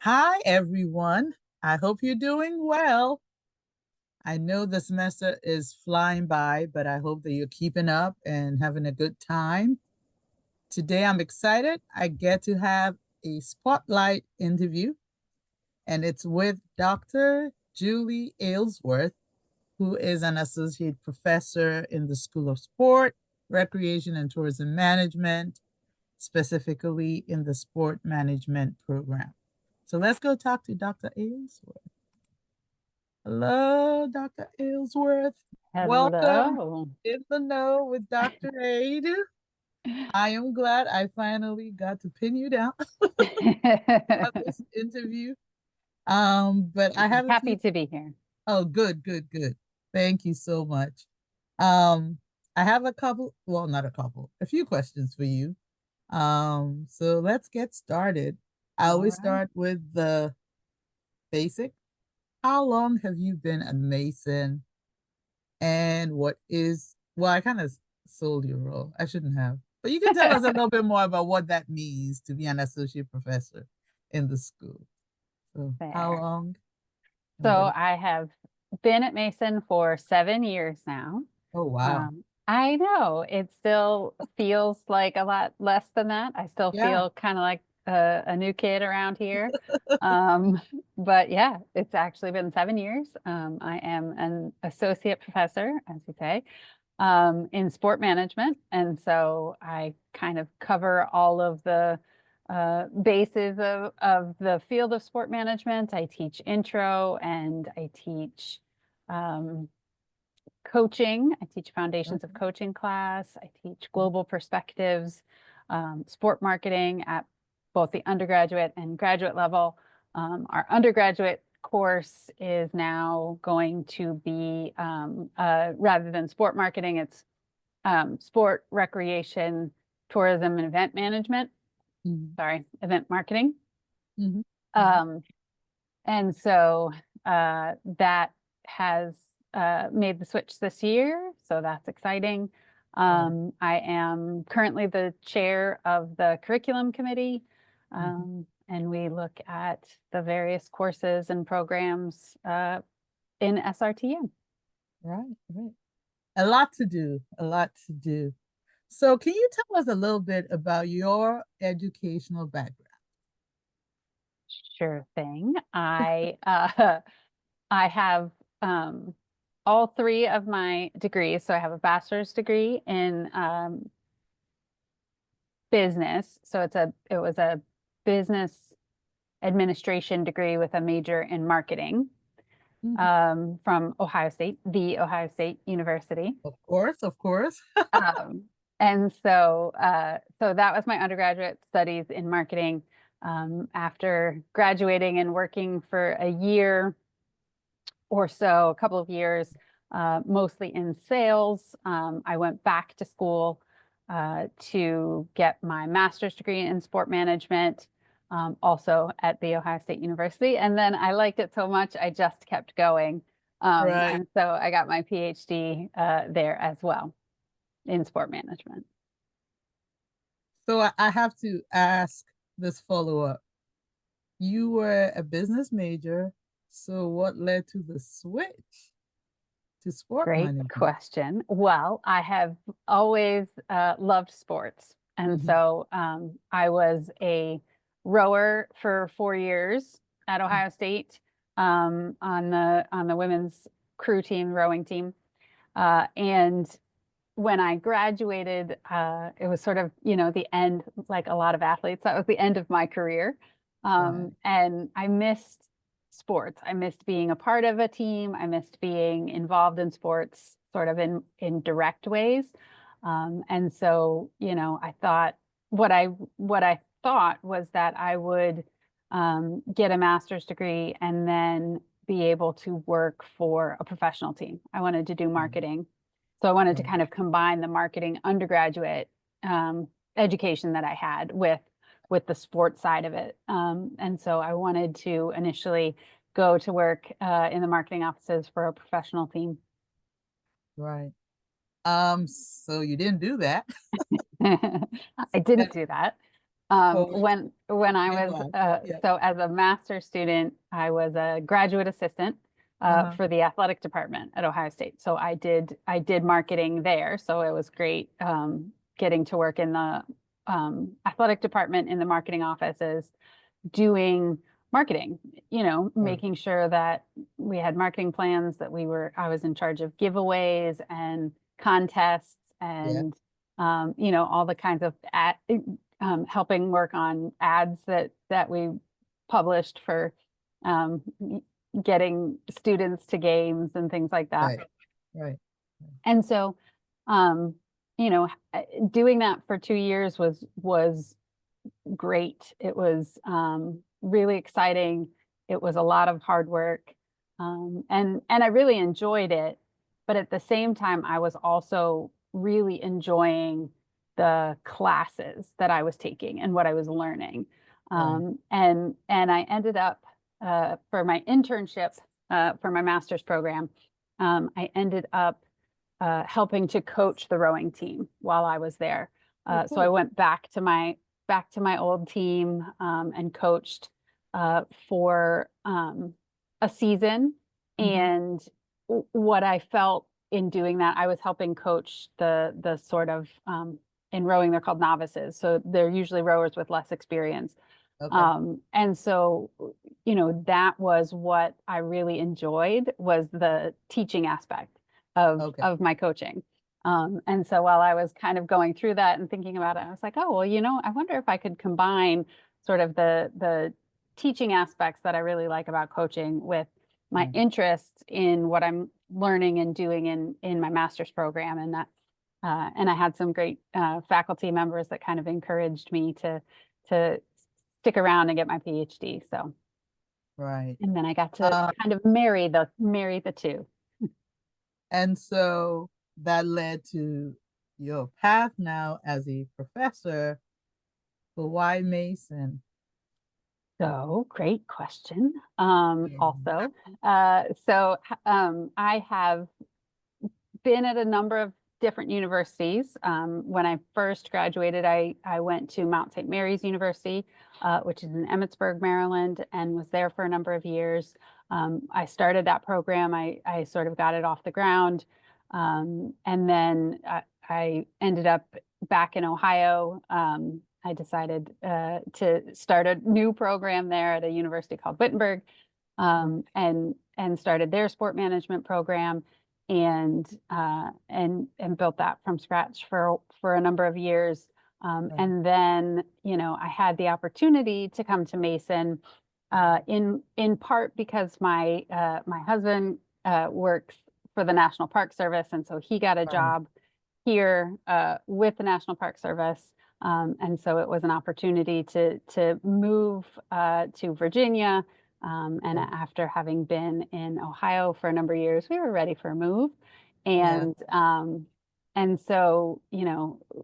Hi, everyone. I hope you're doing well. I know the semester is flying by, but I hope that you're keeping up and having a good time. Today, I'm excited. I get to have a spotlight interview, and it's with Dr. Julie Aylsworth, who is an associate professor in the School of Sport, Recreation, and Tourism Management, specifically in the Sport Management program. So let's go talk to Dr. Aylsworth. Hello, Dr. Aylsworth. Welcome Hello. in the know with Dr. Aid. I am glad I finally got to pin you down at this interview. But I have a Happy few. to be here. Oh, good, good, good. Thank you so much. Um, I have a couple, well, not a couple, a few questions for you. So let's get started. I All always right. start with the basic. How long have you been a Mason? And well, I kind of sold your role. I shouldn't have. But you can tell us a little bit more about what that means to be an associate professor in the school. So how Fair. long and what? So I have been at Mason for 7 years now. Oh, wow. I know it still feels like a lot less than that. I still Yeah. feel kind of like a new kid around here. Um, but yeah, it's actually been 7 years. I am an associate professor, as you say, in sport management. And so I kind of cover all of the bases of the field of sport management. I teach intro and I teach um, coaching. I teach foundations of Okay. coaching class. I teach global perspectives, sport marketing at both the undergraduate and graduate level. Our undergraduate course is now going to be rather than sport marketing, it's sport, recreation, tourism, and event management. Mhm, Sorry, event marketing. mhm, mhm. Um, and so that has made the switch this year. So that's exciting. Right. I am currently the chair of the curriculum committee, Mhm. and we look at the various courses and programs in SRTM. Right, right. A lot to do, a lot to do. So can you tell us a little bit about your educational background? Sure thing. I have all three of my degrees. So I have a bachelor's degree in business. So it was a business administration degree with a major in marketing Mhm. from Ohio State, the Ohio State University. Of course, of course. Um, and so that was my undergraduate studies in marketing. After graduating and working for a year or so, a couple of years, mostly in sales. I went back to school to get my master's degree in sport management, also at the Ohio State University. And then I liked it so much, I just kept going. Right. And so I got my PhD there as well in sport management. So I have to ask this follow-up. You were a business major, so what led to the switch to sport Great management? question. Well, I have always loved sports. And Mhm. so I was a rower for 4 years at Ohio State on the women's crew team, rowing team. And when I graduated, it was sort of, the end, like a lot of athletes, that was the end of my career. Right. And I missed sports. I missed being a part of a team. I missed being involved in sports sort of in direct ways. And so, I thought what I thought was that I would get a master's degree and then be able to work for a professional team. I wanted to do Mhm. marketing. So I wanted to Right. kind of combine the marketing undergraduate education that I had with the sports side of it. And so I wanted to initially go to work in the marketing offices for a professional team. Right. So you didn't do that. I didn't do that. For When I was meanwhile, yeah. so as a master's student, I was a graduate assistant Uh-huh. for the athletic department at Ohio State. So I did marketing there. So it was great getting to work in the athletic department in the marketing offices, doing marketing, Right. making sure that we had marketing plans, that I was in charge of giveaways and contests Yeah. and, all the kinds of helping work on ads that we published for um, getting students to games and things like that. Right. Right. And so, um, doing that for 2 years was great. It was really exciting. It was a lot of hard work, and I really enjoyed it. But at the same time, I was also really enjoying the classes that I was taking and what I was learning. Right. And I ended up for my internship for my master's program. I ended up helping to coach the rowing team while I was there. Oh, So I cool. went back to my old team and coached for a season. Hmm. And what I felt in doing that, I was helping coach the sort of in rowing, they're called novices. So they're usually rowers with less experience. Okay. And so, that was what I really enjoyed was the teaching aspect Okay. of my coaching. And so while I was kind of going through that and thinking about it, I was like, oh, well, I wonder if I could combine sort of the teaching aspects that I really like about coaching with my Right. interests in what I'm learning and doing in my master's program. And I had some great faculty members that kind of encouraged me to stick around and get my PhD. So, Right. and then I got to Uh, kind of marry the two. and so that led to your path now as a professor. But why Mason? So great question. Yeah. Also, I have been at a number of different universities. When I first graduated, I went to Mount St. Mary's University, which is in Emmitsburg, Maryland, and was there for a number of years. I started that program. I sort of got it off the ground. And then I ended up back in Ohio. I decided to start a new program there at a university called Wittenberg, Right. and started their sport management program and built that from scratch for a number of years. Right. And then, I had the opportunity to come to Mason, in part because my husband works for the National Park Service, and so he got a Right. job here with the National Park Service. And so it was an opportunity to move to Virginia. And Yeah. after having been in Ohio for a number of years, we were ready for a move. Yeah. And so,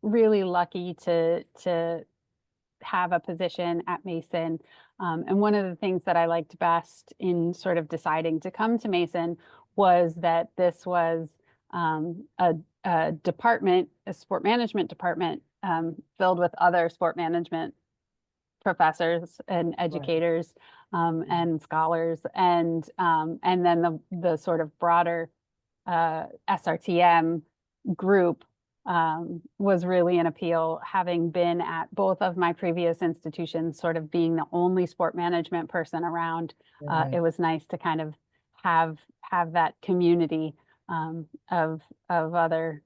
really lucky to have a position at Mason. And one of the things that I liked best in sort of deciding to come to Mason was that this was a department, a sport management department, filled with other sport management professors and Right. educators, and scholars, and then the sort of broader SRTM group was really an appeal. Having been at both of my previous institutions, sort of being the only sport management person around, Right. it was nice to kind of have that community of other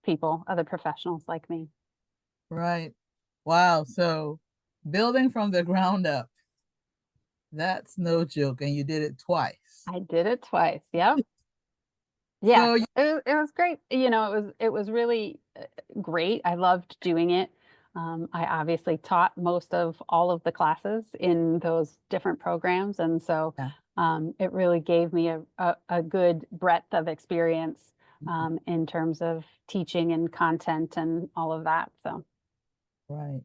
people, other professionals like me. Right. Wow. So building from the ground up, that's no joke. And you did it twice. I did it twice. Yep. Yeah, So you, it was great. It was really great. I loved doing it. I obviously taught most of all of the classes in those different programs, and so yeah. it really gave me a good breadth of experience Mhm. in terms of teaching and content and all of that. So Right.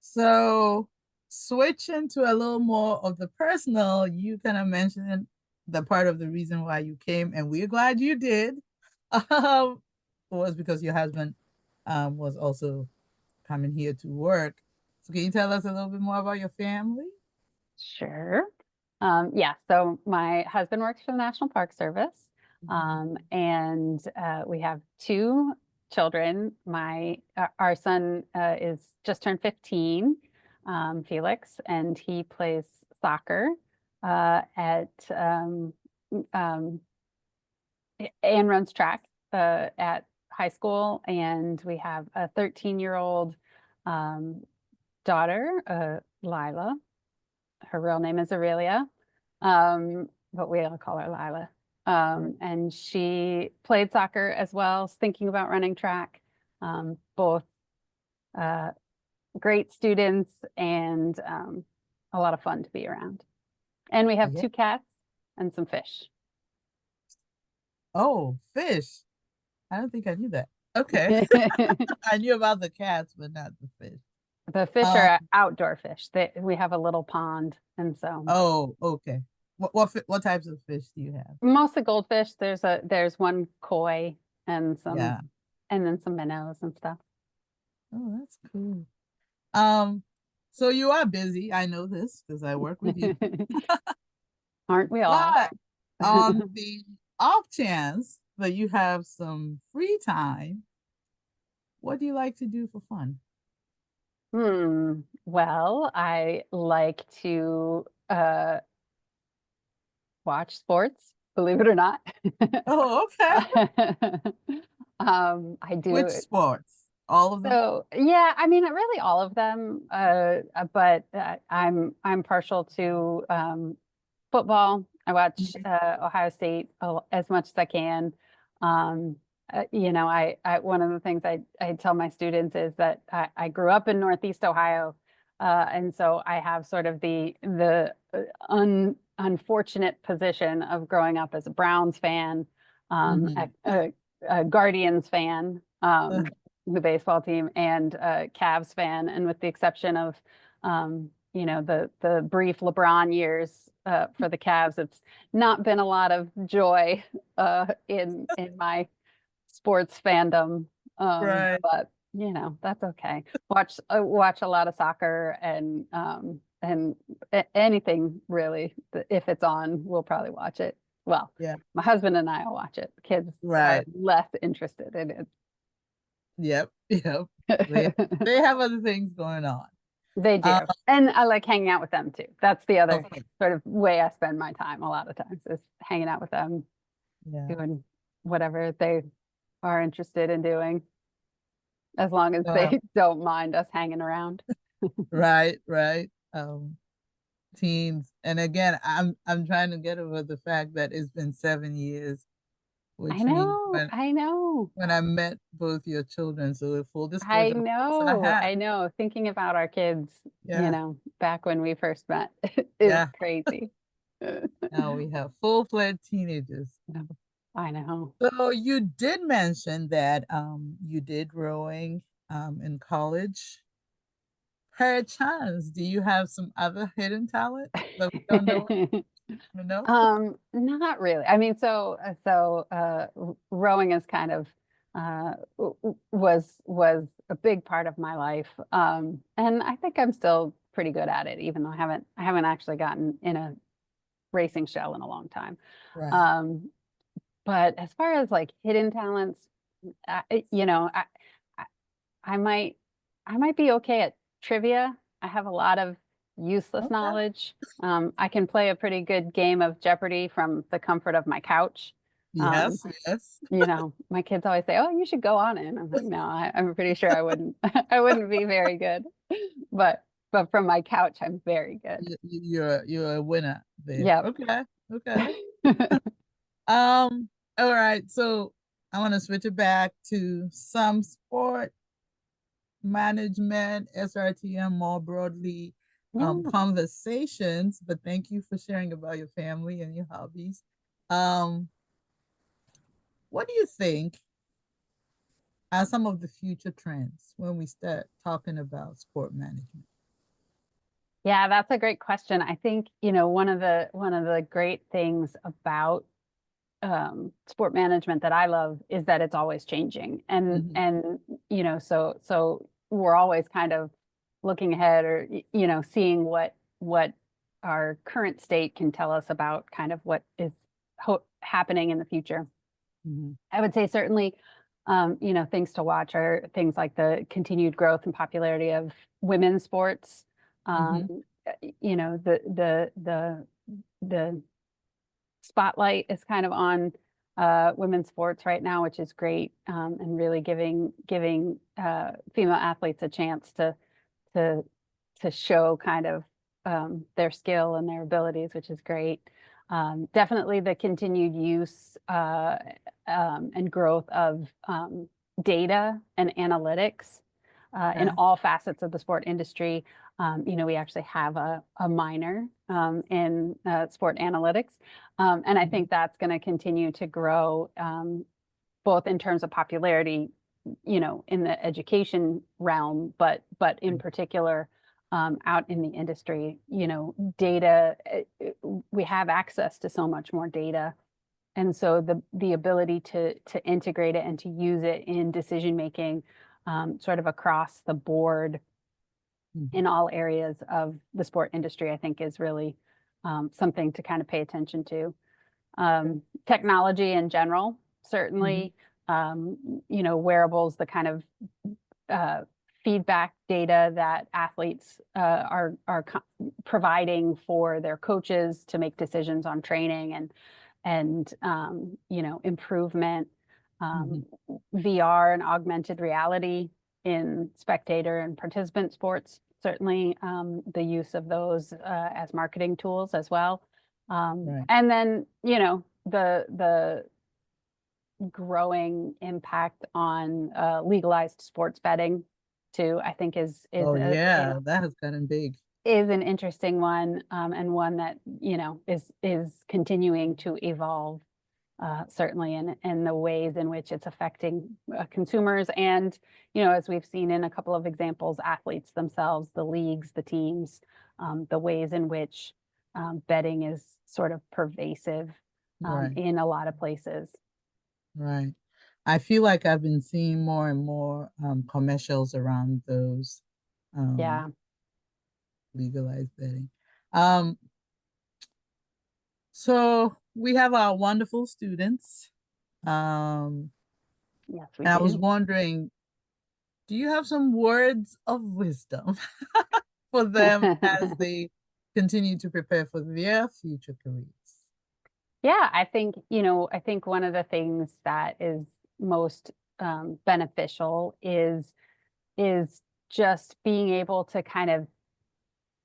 So switching to a little more of the personal, you kind of mentioned the part of the reason why you came, and we're glad you did, was because your husband was also coming here to work. So can you tell us a little bit more about your family? Sure. Yeah, so my husband works for the National Park Service, Mhm. and we have two children. Our son is just turned 15, Felix, and he plays soccer at um, and runs track at high school. And we have a 13-year-old um, daughter, Lila. Her real name is Aurelia, but we all call her Lila. Right. And she played soccer as well, thinking about running track. Both uh, great students and a lot of fun to be around. And we have Yeah. two cats and some fish. Oh, fish. I don't think I knew that. Okay. I knew about the cats, but not the fish. The fish Um, are outdoor fish. We have a little pond, and so oh, okay. What types of fish do you have? mostly goldfish. There's one koi and some Yeah. and then some minnows and stuff. Oh, that's cool. Um, so you are busy. I know this because I work with you. Aren't we all? But on the off chance that you have some free time, what do you like to do for fun? Well, I like to watch sports, believe it or not. Oh, okay. I Which do. sports? All of them? So yeah, I mean, really all of them. But I'm partial to football. I watch Mhm. Ohio State as much as I can. Um, I one of the things I tell my students is that I grew up in Northeast Ohio, and so I have sort of the unfortunate position of growing up as a Browns fan, Mhm. a Guardians fan, the baseball team, and a Cavs fan, and with the exception of the brief LeBron years for the Cavs, it's not been a lot of joy in my sports fandom. Right. But that's okay. Watch a lot of soccer and anything really. If it's on, we'll probably watch it. Well, Yeah. my husband and I will watch it. The kids are Right. less interested in Yep. Yep. They it. they have other things going on. They Um, do. And I like hanging out with them too. That's the other okay. sort of way I spend my time a lot of times is hanging out with them, Yeah. doing whatever they are interested in doing, as long as Uh, they don't mind us hanging around. right, right. Teens. And again, I'm trying to get over the fact that it's been 7 years, I which means know, I know, when I met both your children. So full I disclosure, of course I know, had. I know. Thinking about our kids, Yeah, back when we first met is yeah. crazy. Now we have full-fledged teenagers. I know. So you did mention that you did rowing in college. Per chance, do you have some other hidden talent that we don't know? You know? Not really. I mean, rowing is kind of was a big part of my life. And I think I'm still pretty good at it, even though I haven't actually gotten in a racing shell in a long time. Right. Um, but as far as like hidden talents, I, you know, I I might I might be okay at trivia. I have a lot of useless Okay. knowledge. I can play a pretty good game of Jeopardy from the comfort of my couch. Um, Yes, yes. my kids always say, "Oh, you should go on it." And I'm like, "No, I'm pretty sure I wouldn't. I wouldn't be very good." But from my couch, I'm very good. You're a winner there. Yep. Okay. Okay. Um, all right. So I want to switch it back to some sport management, SRTM more broadly, Yeah. conversations, but thank you for sharing about your family and your hobbies. Um, what do you think are some of the future trends when we start talking about sport management? Yeah, that's a great question. I think, one of the great things about sport management that I love is that it's always changing. And Mhm. and so we're always kind of looking ahead or, seeing what our current state can tell us about kind of what is happening in the future. Mhm. I would say certainly, things to watch are things like the continued growth and popularity of women's sports. Mhm. The spotlight is kind of on women's sports right now, which is great, and really giving female athletes a chance to to show kind of their skill and their abilities, which is great. Definitely the continued use and growth of data and analytics in Okay. all facets of the sport industry. We actually have a minor in sport analytics, and I Mhm. think that's going to continue to grow both in terms of popularity, in the education realm, but in particular out in the industry. Data, we have access to so much more data, and so the ability to integrate it and to use it in decision making, sort of across the board Mhm. in all areas of the sport industry, I think is really something to kind of pay attention to. Technology in general, Mhm. certainly, wearables, the kind of uh, feedback data that athletes are providing for their coaches to make decisions on training and improvement. Mhm. Um, VR and augmented reality in spectator and participant sports, certainly the use of those as marketing tools as well. Right. And then, the growing impact on legalized sports betting too, I think Oh yeah, that has gotten big. is an interesting one, and one that, is continuing to evolve, certainly in the ways in which it's affecting consumers and, as we've seen in a couple of examples, athletes themselves, the leagues, the teams, the ways in which betting is sort of pervasive Right. in a lot of places. Right. I feel like I've been seeing more and more commercials around those um, Yeah. legalized betting. Um, so we have our wonderful students. Um, Yes, we and I was do. wondering, do you have some words of wisdom for them as they continue to prepare for their future careers? Yeah, I think one of the things that is most beneficial is just being able to kind of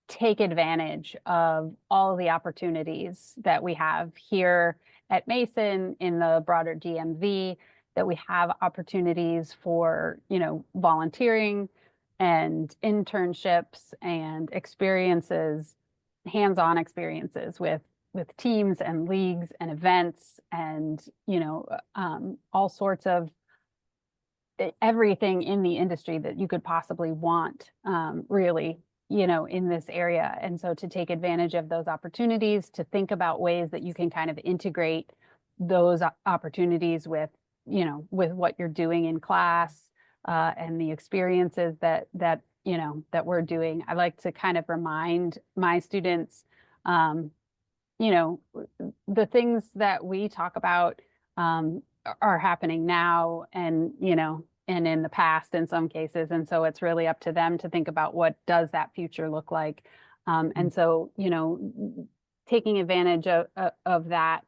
take advantage of all of the opportunities that we have here at Mason in the broader DMV, that we have opportunities for, volunteering and internships and experiences, hands-on experiences with teams and leagues and events and, all sorts of everything in the industry that you could possibly want, really, in this area. And so to take advantage of those opportunities, to think about ways that you can kind of integrate those opportunities with what you're doing in class, and the experiences that we're doing. I like to kind of remind my students, um, you know, the things that we talk about are happening now and in the past in some cases. And so it's really up to them to think about what does that future look like. Mm. And so, taking advantage of that,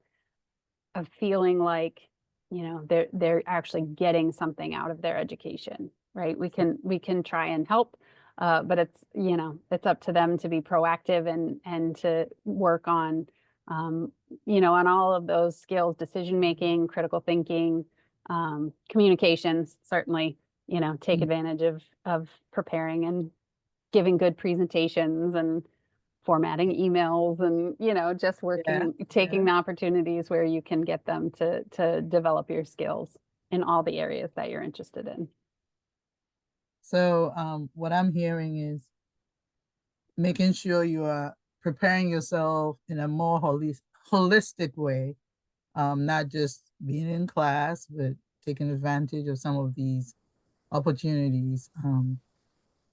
of feeling like, they're actually getting something out of their education, right? We can try and help, but it's up to them to be proactive and to work on all of those skills, decision making, critical thinking, communications, certainly, take Mm. advantage of preparing and giving good presentations and formatting emails and, just Yeah, taking yeah. the opportunities where you can get them to develop your skills in all the areas that you're interested in. So what I'm hearing is making sure you are preparing yourself in a more holistic way, not just being in class, but taking advantage of some of these opportunities.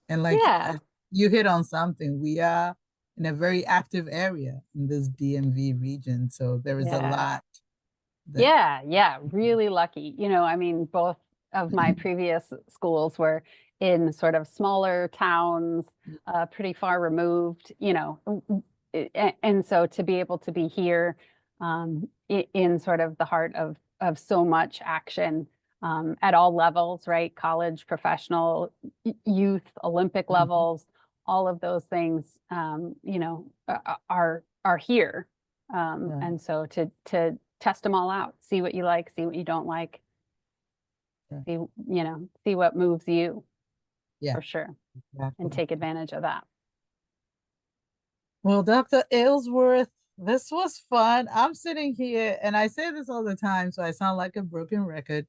And like Yeah, you hit on something, we are in a very active area in this DMV region. So there is a yeah. lot that, Yeah, yeah, really lucky. I mean, both of my previous schools were in sort of smaller towns, pretty far removed, and so to be able to be here in sort of the heart of so much action at all levels, right? College, professional, youth, Olympic Mhm. levels, all of those things, are here. Right, And so to test them all out, see what you like, see what you don't like, right. see what moves you Yeah, for sure, and exactly. take advantage of that. Well, Dr. Aylsworth, this was fun. I'm sitting here and I say this all the time, so I sound like a broken record,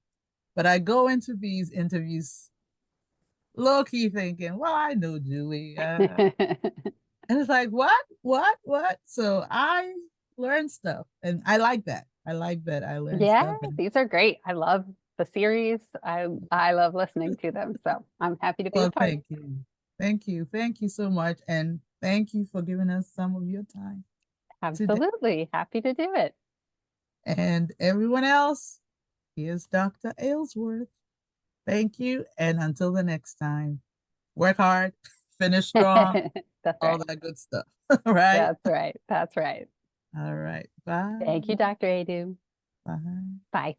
but I go into these interviews low key thinking, well, I know Julie. And it's like, what? What? So I learned stuff and I like that. I like that I learned Yeah, stuff. And these are great. I love the series. I love listening to them. So I'm happy to be a well, part. thank you. Thank you. Thank you so much. And thank you for giving us some of your time today. Absolutely. Happy to do it. And everyone else, here's Dr. Aylsworth. Thank you. And until the next time, work hard, finish strong, That's all right. that good stuff. All right. That's right. That's right. All right. Thank you, Bye. Dr. Adu. Bye. Bye.